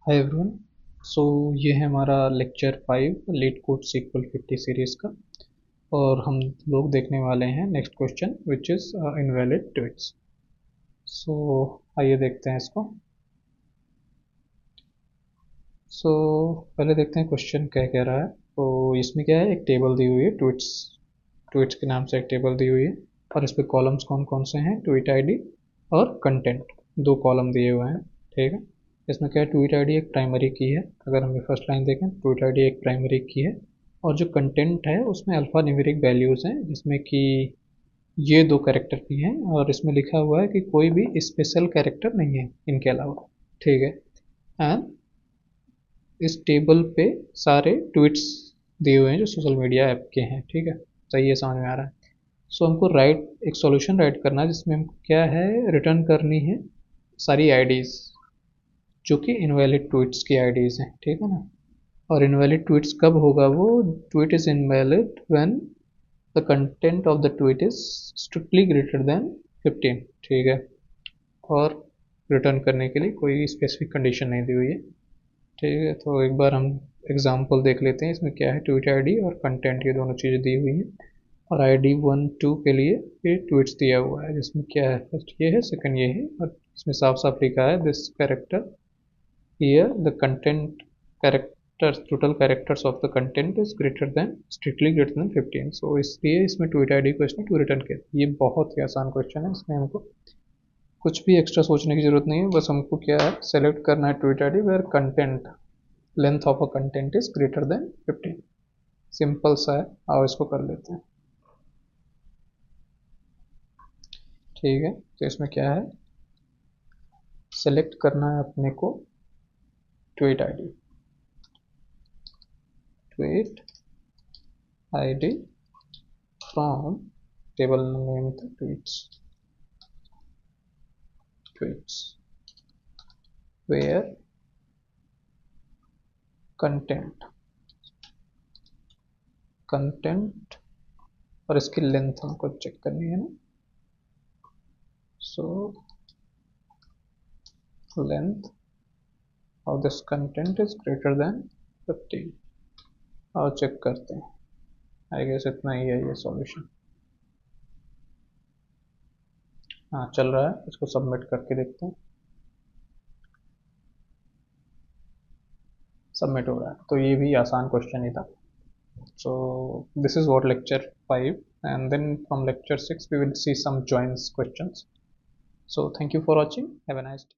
Hi everyone. सो ये है हमारा लेक्चर 5 LeetCode SQL 50 सीरीज़ का, और हम लोग देखने वाले हैं next question which is invalid tweets. So आइए देखते हैं इसको। सो पहले देखते हैं क्वेश्चन क्या कह रहा है। तो इसमें क्या है, एक टेबल दी हुई है, ट्वीट्स के नाम से एक टेबल दी हुई है, और इस पर कॉलम्स कौन कौन से हैं, ट्वीट आईडी और कंटेंट, दो कॉलम दिए हुए हैं। ठीक है, इसमें क्या है, ट्वीट आईडी एक प्राइमरी की है। अगर हम ये फर्स्ट लाइन देखें, ट्वीट आईडी एक प्राइमरी की है, और जो कंटेंट है उसमें अल्फ़ा न्यूमेरिक वैल्यूज़ हैं, जिसमें कि ये दो कैरेक्टर की हैं, और इसमें लिखा हुआ है कि कोई भी स्पेशल कैरेक्टर नहीं है इनके अलावा। ठीक है, एंड इस टेबल पे सारे ट्वीट्स दिए हुए हैं जो सोशल मीडिया ऐप के हैं। ठीक है, सही है, समझ में आ रहा है। सो हमको एक सॉल्यूशन राइट करना है, जिसमें हमको क्या है, रिटर्न करनी है सारी आईडीज़ जो कि इनवैलिड ट्वीट्स की आईडीज़ हैं। ठीक है ना। और इनवैलिड ट्वीट्स कब होगा, वो tweet is invalid when the content of the tweet is strictly greater than 15। ठीक है, और रिटर्न करने के लिए कोई स्पेसिफिक कंडीशन नहीं दी हुई है। ठीक है, तो एक बार हम एग्जांपल देख लेते हैं। इसमें क्या है, ट्वीट आईडी और कंटेंट, ये दोनों चीज़ें दी हुई हैं, और आईडी 1 2 के लिए ये ट्वीट्स दिया हुआ है, जिसमें क्या है, फर्स्ट ये है, सेकंड ये है, और इसमें साफ साफ लिखा है this character here the content characters, total characters of the content is greater then, strictly greater than 15। सो इसलिए इसमें ट्वीट आईडी को इसने टू रिटर्न किया। ये बहुत ही आसान क्वेश्चन है, इसमें हमको कुछ भी एक्स्ट्रा सोचने की जरूरत नहीं है। बस हमको क्या है, सेलेक्ट करना है tweet ID where content, length of a content is greater than 15। Simple सा है, आओ इसको कर लेते हैं। ठीक है, तो इसमें क्या है, सेलेक्ट करना है अपने को tweet ID, tweet ID from table name था ट्वीट्स वेयर कंटेंट और इसकी लेंथ हमको चेक करनी है ना। So length of this content is greater than 15, और चेक करते हैं। आई गेस इतना ही है ये सॉल्यूशन। हाँ, चल रहा है, इसको सबमिट करके देखते हैं। सबमिट हो रहा है, तो ये भी आसान क्वेश्चन ही था। So this is what lecture 5, and then from lecture 6 we will see some joins questions. So thank you for watching, have a nice day.